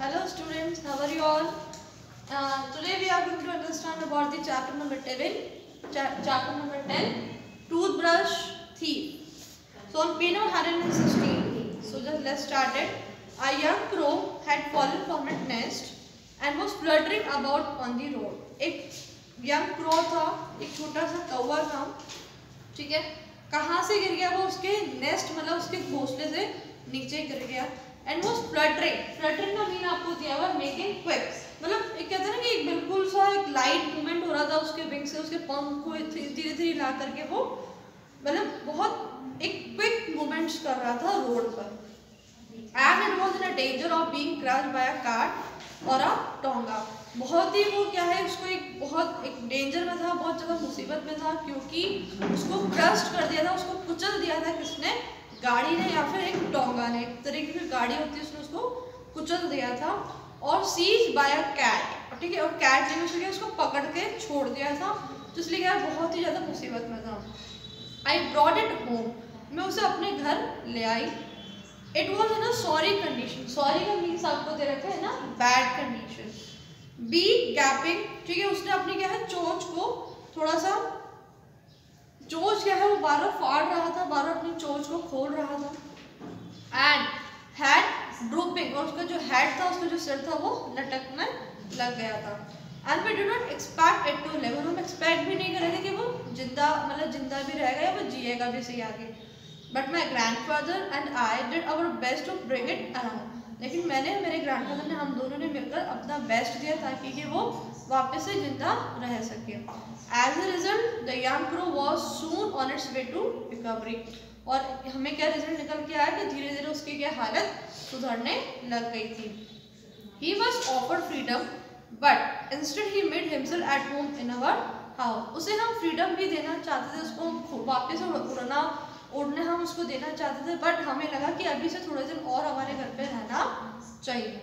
Hello students, how are you all? Today we are going to understand about the chapter number 10, toothbrush thief. So on page number 116, so just let's start it. A young crow had fallen from its nest and was fluttering about on the road. एक young crow था, एक छोटा सा कौवा था, ठीक है, कहाँ से गिर गया वो? उसके नेस्ट मतलब उसके घोंसले से नीचे गिर गया एंड वो फ्लटरिंग का मीन आपको दिया हुआ मेकिंग क्विक्स, मतलब एक कहते हैं ना कि एक बिल्कुल सा एक लाइट मूवमेंट हो रहा था उसके विंग से, उसके पंख को धीरे धीरे हिला करके वो मतलब बहुत एक क्विक मूवमेंट्स कर रहा था रोड पर. And it was in a danger of being crushed bye a cart और अ टोंगा. बहुत ही वो क्या है, उसको एक डेंजर में था, बहुत ज़्यादा मुसीबत में था क्योंकि उसको क्रश कर दिया था, उसको कुचल दिया था. किसने? गाड़ी ने या फिर एक टोंगा ने, एक तरीके की गाड़ी होती है उसने उसको कुचल दिया था. और सीज बाय अ कैट, ठीक है, और कैट ने उसको पकड़ के छोड़ दिया था, तो इसलिए क्या बहुत ही ज़्यादा मुसीबत में था. आई ब्रॉट इट होम, मैं उसे अपने घर ले आई. It was in a sorry condition, sorry का मीन्स आपको दे रखा है ना, बैड कंडीशन. बी गैपिंग, ठीक है, उसने अपनी क्या है चोंच को थोड़ा सा, चोंच क्या है वो बार फाड़ रहा था, बार अपनी चोंच को खोल रहा था. एंड हेड ड्रूपिंग, और उसका जो हेड था, उसका जो सिर था वो लटकने लग गया था. And we do not expect it to live, हम एक्सपेक्ट भी नहीं कर रहे थे कि वो जिंदा मतलब जिंदा भी रहेगा या वो जिएगा भी सही आगे. But my grandfather and I did our best to bring it around, लेकिन मैंने, मेरे ग्रैंडफादर ने, हम दोनों ने मिलकर अपना बेस्ट दिया ताकि कि वो वापस से जिंदा रह सके. As a result the young crow was soon on its way to recovery, और हमें क्या रिजल्ट निकल के आया कि धीरे धीरे उसकी क्या हालत सुधरने लग गई थी. He was offered freedom but instead he made himself at home in our house. उसे हम फ्रीडम भी देना चाहते थे, उसको वापस उड़ने हम उसको देना चाहते थे, बट हमें लगा कि अभी से थोड़े दिन और हमारे घर पे रहना चाहिए.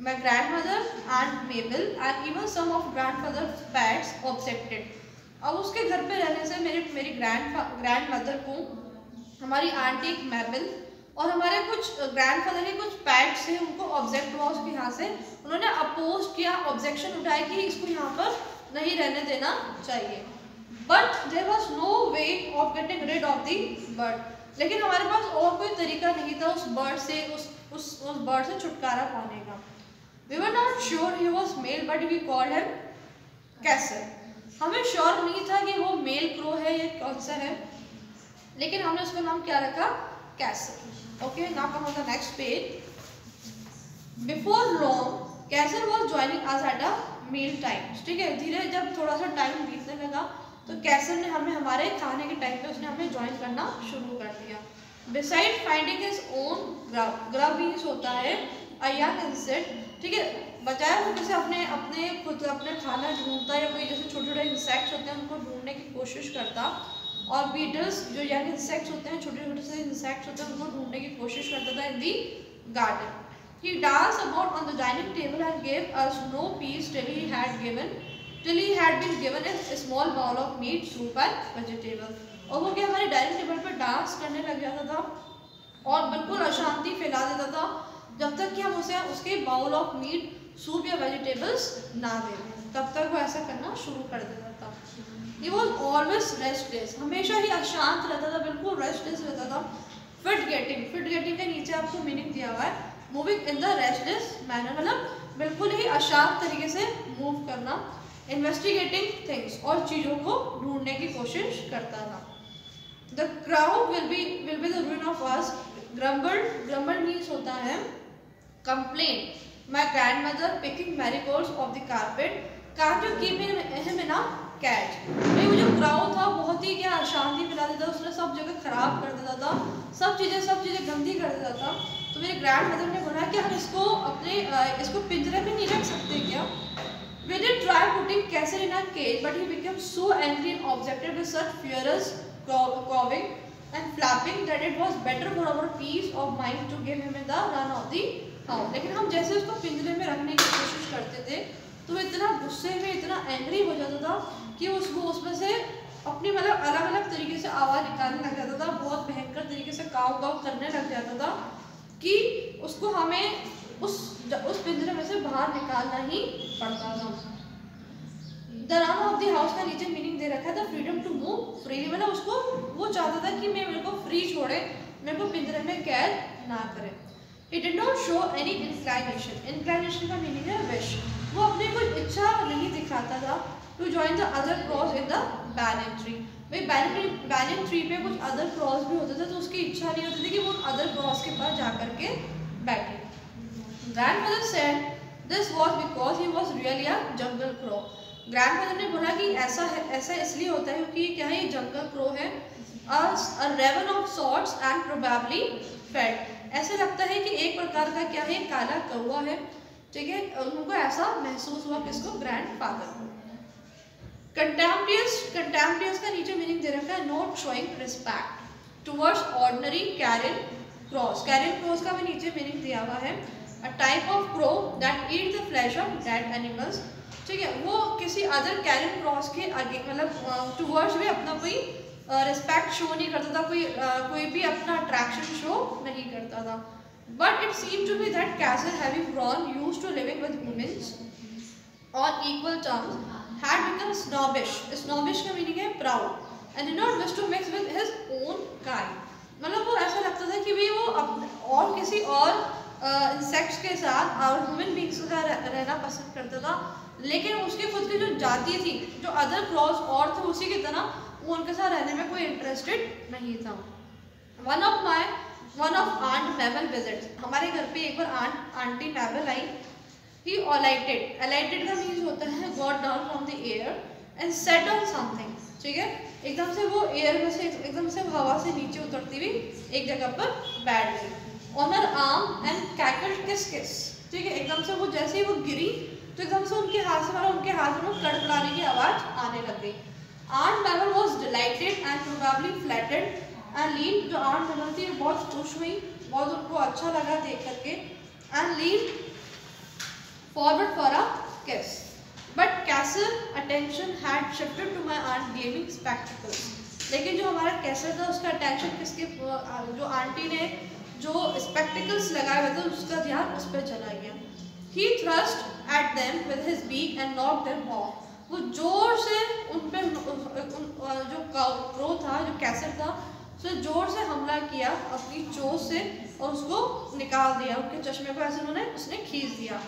My grandmother and Mabel and even some of grandfather's pets objected. अब उसके घर पे रहने से मेरी ग्रैंडमदर को, हमारी आंटी मेबल और हमारे कुछ ग्रैंडफादर के कुछ पैट्स थे, उनको ऑब्जेक्ट हुआ उसके यहाँ से, उन्होंने अपोज किया, ऑब्जेक्शन उठाया कि इसको यहाँ पर नहीं रहने देना चाहिए. But there was no way of getting rid of the bird, लेकिन हमारे पास और कोई तरीका नहीं था उस बर्ड से, उस बर्ड से छुटकारा पाने का. We were not sure he was male, but we called him Castle. हमें श्योर नहीं था कि वो मेल क्रो है या कौन सा है, लेकिन हमने उसका नाम क्या रखा? Castle. Okay, now come on the next page. Before long Castle was joining us at a meal time, ठीक है, धीरे जब थोड़ा सा टाइम बीतने लगा तो कैसल ने हमें हमारे खाने के टाइम पे उसने हमें ज्वाइन करना शुरू कर दिया. Beside finding his own grub means होता है अ यंग इंसेक्ट, ठीक है, बचाया वो जैसे अपने खुद अपने खाना ढूंढता या कोई जैसे छोटे छोटे इंसेक्ट्स होते हैं उनको ढूंढने की कोशिश करता, और बीटल्स जो यंग इंसेक्ट्स होते हैं, छोटे छोटे से इंसेक्ट्स होते हैं, उनको ढूंढने की कोशिश करता था in the garden. He dance about on the dining table and gave us no peace till he had been given a small bowl of meat, soup and vegetable. और वो क्या हमारे डाइनिंग टेबल पर डांस करने लग जाता था और बिल्कुल अशांति फैला देता था जब तक कि हम उसे उसके बाउल ऑफ मीट, सूप या वेजिटेबल्स ना दे दें, तब तक वो ऐसा करना शुरू कर देता था. He was always restless, हमेशा ही अशांत रहता था, बिल्कुल रेस्टलेस रहता था. फिट गेटिंग के नीचे आपको मीनिंग दिया हुआ है, moving in the restless manner, मतलब बिल्कुल ही अशांत तरीके से मूव करना. इन्वेस्टिगेटिंग थिंग्स, और चीज़ों को ढूंढने की कोशिश करता था. The crowd will be the ruin of us. Grumble means होता है complain. My grandmother picking marigolds of the carpet, can't you keep him in a catch. वो जो क्राउड था बहुत ही क्या अशांति फैला देता, उसने सब जगह खराब कर देता था, सब चीज़ें गंदी कर देता था. तो मेरे ग्रैंडमदर ने बोला कि हम इसको पिंजरे में नहीं रख सकते क्या. We did try putting Castle in a cage, but he became so angry and objected with such furious cawing and flapping that it was better for our peace of mind to give him in the run of the house. लेकिन हम जैसे उसको पिंजरे में रखने की कोशिश करते थे तो वो इतना गुस्से में, इतना एंग्री हो जाता था कि उसको उसमें से अपनी मतलब अलग अलग तरीके से आवाज़ निकालने लग जाता था, बहुत भयंकर तरीके से काव काव करने लग जाता था कि उसको हमें उस पिंजरे में बाहर निकालना ही पड़ता था। The run of the house का नीचे मीनिंग दे रखा है the freedom to move freely, मतलब उसको वो चाहता था कि मेरे को फ्री छोड़े, मेरे को पिंजरे में कैद ना करे। He did not show any inclination. Inclination का मीनिंग है विश, वो अपनी कोई इच्छा नहीं दिखाता था to join the other crows in the banyan tree। भाई banyan tree पे कुछ other crows भी होते थे, तो उसकी इच्छा नहीं होती थी कि वो other crows के पास जाकर के बैठे। Grandmother said this was because he was really a jungle crow। Grandfather ने बोला कि ऐसा इसलिए होता है क्योंकि क्या है, ये जंगल क्रो है, a raven of sorts and probably fed। ऐसे लगता है कि एक प्रकार का क्या है, काला कौवा है, ठीक है। उनको ऐसा महसूस हुआ किसको, ग्रैंडफादर को। कंटेम्पटियस का नीचे मीनिंग दे रखा है not showing respect towards ordinary carrion crows. Carrion crows का भी नीचे मीनिंग दिया हुआ है a type of crow that eat the flesh of dead animals, ठीक है। वो किसी अदर कैरल क्रॉस के आगे मतलब टुवर्ड्स भी अपना कोई रिस्पेक्ट शो नहीं करता था, कोई भी अपना अट्रैक्शन शो नहीं करता था। But it seem to be that castle having grown used to living with humans on equal terms had become snobbish। snobbish का मीनिंग है proud and did not wish to mix with his own kind। मतलब वो ऐसा लगता था कि भाई वो और किसी और इंसेक्ट्स के साथ और ह्यूमन बींग्स का रहना पसंद करता था, लेकिन उसके खुद की जो जाति थी, जो अदर क्रॉस और थे उसी की तरह, वो उनके साथ रहने में कोई इंटरेस्टेड नहीं था। वन ऑफ आंट मैबल विजिट, हमारे घर पे एक बार आंटी मैबल आई। He alighted का मीन्स होता है got down from the air and sat on something, ठीक है। एकदम से वो एयर में से एकदम से हवा से नीचे उतरती हुई एक जगह पर बैठ गई। On her arm and cackled kiss, ठीक है। एकदम से वो जैसे ही वो गिरी तो एकदम से उनके हाथ में कड़कड़ाने की आवाज आने लग गई। Aunt Mabel was delighted and probably flattered and leaned, जो Aunt Mabel थी बहुत खुश हुई, बहुत उनको अच्छा लगा देख करके, and leaned forward for a kiss, but Castle attention had shifted to my aunt gleaming spectacles। लेकिन जो हमारा कैसल था उसका अटेंशन किसके, जो आंटी ने जो स्पेक्टिकल्स लगाए हुए थे उसका ध्यान उस पर चला गया। He thrust at them with his beak and knocked them off। वो जोर से उन पे जो क्रो था, जो कैसल था, उसने जोर से हमला किया अपनी चोंच से और उसको निकाल दिया, उनके चश्मे को ऐसे उसने खींच दिया।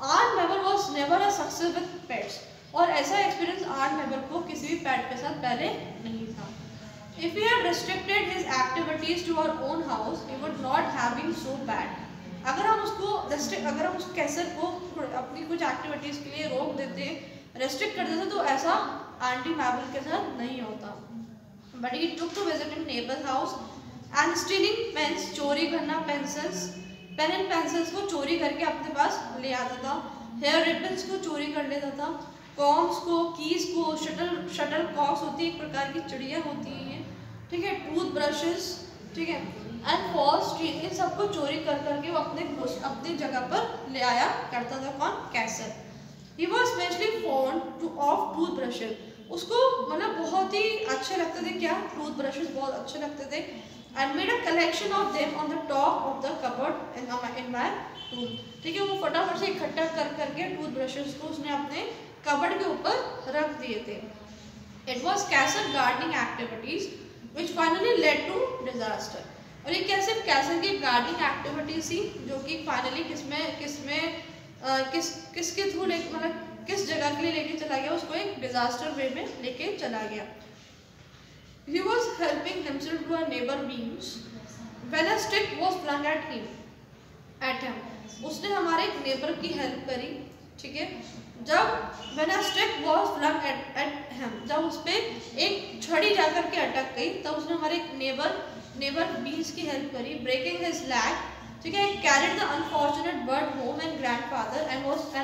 Aunt Mabel was never a success with pets, और ऐसा एक्सपीरियंस Aunt Mabel को किसी भी पेट के साथ पहले नहीं था। If he had restricted his activities to our own house, he would not have been so bad। अगर हम उस कैसल को अपनी कुछ एक्टिविटीज के लिए रोक देते, रेस्ट्रिक्ट कर देते, तो ऐसा आंटी मैबल के साथ नहीं होता। But he took to visiting neighbor's house and stealing pens, चोरी करना पेन एंड पेंसिल्स को चोरी करके अपने पास ले आता था, हेयर रिबन्स को चोरी कर लेता था, कॉम्स को, कीज को, शटल कॉक्स होती है एक प्रकार की चिड़िया होती है, ठीक है, टूथ ब्रशेस, ठीक है, एंड फॉल्स टीथ, इन सबको चोरी कर करके वो अपनी जगह पर ले आया करता था। कौन, castle. He was specially fond of tooth brushes, उसको मतलब बहुत ही अच्छे लगते थे, क्या, टूथ ब्रशेस बहुत अच्छे लगते थे। And made a collection of them on the top of the cupboard in my room, ठीक है। वो फटाफट से इकट्ठा कर करके टूथ ब्रशेस को उसने अपने कबर्ड के ऊपर रख दिए थे। It was Castle gardening activities which finally led to disaster। और ये कैसे कैसल की गार्डनिंग एक्टिविटीज थी जो कि फाइनली किसके थ्रू मतलब किस जगह के लिए लेके चला गया, उसको एक डिजास्टर वे में लेके चला गया। He was helping himself to a neighbor beans when a stick was flung at him। उसने हमारे एक नेबर की हेल्प करी, ठीक है। जब when a stick was flung at him, जब उस पे एक छड़ी जाकर के अटक गई, तब उसने हमारे एक नेबर बीन्स की हेल्प करी। Breaking his leg, ठीक है, carried the unfortunate bird home and grandfather and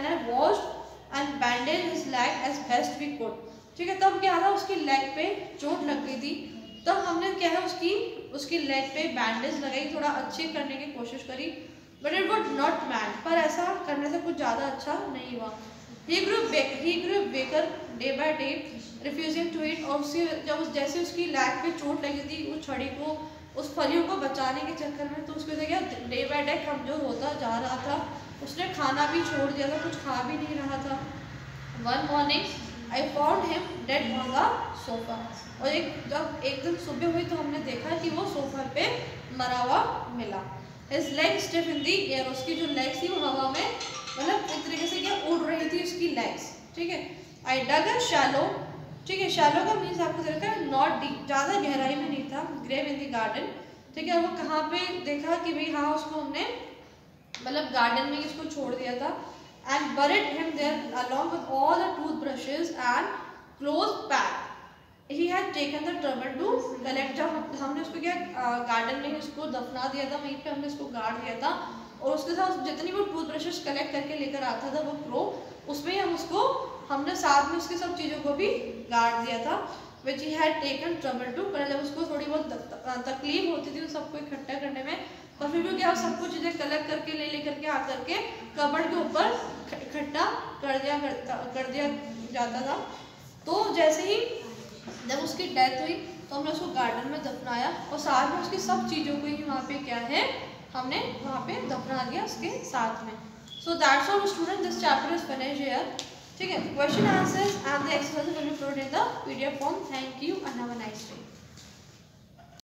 I washed and bandaged his leg as best we could, ठीक है। तब क्या था, उसकी लेग पे चोट लग गई थी, तब हमने क्या है उसकी लेग पे बैंडेज लगाई, थोड़ा अच्छी करने की कोशिश करी, but it would not man, पर ऐसा करने से कुछ ज़्यादा अच्छा नहीं हुआ। He grew weaker day by day refusing to eat, और जैसे उसकी लेग पे चोट लगी थी, उस छड़ी को, उस फलियों को बचाने के चक्कर में, तो उसकी वजह क्या डे बाय डे कमजोर होता जा रहा था, उसने खाना भी छोड़ दिया था, कुछ खा भी नहीं रहा था। One morning I found him dead on the sofa, और जब एक दिन सुबह हुई तो हमने देखा कि वो सोफा पे मरा हुआ मिला। His legs stiff in the air, उसकी जो legs थी वो हवा में मतलब एक तरीके से क्या उड़ रही थी उसकी legs, ठीक है। I dug a shallow, ठीक है, shallow का मीन्स आपको देखा है नॉट डीप, ज़्यादा गहराई में नहीं था, grave in the garden, ठीक है। वो कहाँ पे देखा कि भाई हाँ उसको हमने मतलब गार्डन में इसको छोड़ दिया था। And buried him there along with all the toothbrushes and clothes bag. He had taken the trouble to collect, जब हमने उसको क्या गार्डन में इसको दफना दिया था, वहीं पे हमने इसको गाड़ दिया था, और उसके साथ जितनी वो टूथब्रशेस कलेक्ट करके लेकर आता था वो क्रो, उसमें हम उसको हमने साथ में उसके सब चीज़ों को भी गाड़ दिया था। Which he had taken trouble to, पर जब उसको थोड़ी बहुत तकलीफ होती थी उन सबको इकट्ठा करने में, और फिर भी क्या सबको चीज़ें कलेक्ट करके लेकर के आकर के कबर्ड के ऊपर इकट्ठा कर दिया जाता था। तो जैसे ही जब उसकी डेथ हुई तो हमने उसको गार्डन में दफनाया, और साथ में उसकी सब चीज़ों को ही वहाँ पे क्या है हमने वहाँ पे दफना दिया उसके साथ में। So that's all student, this chapter is finished here, ठीक है। Question answers and the exercise will be uploaded in the PDF form. Thank you and have a nice day.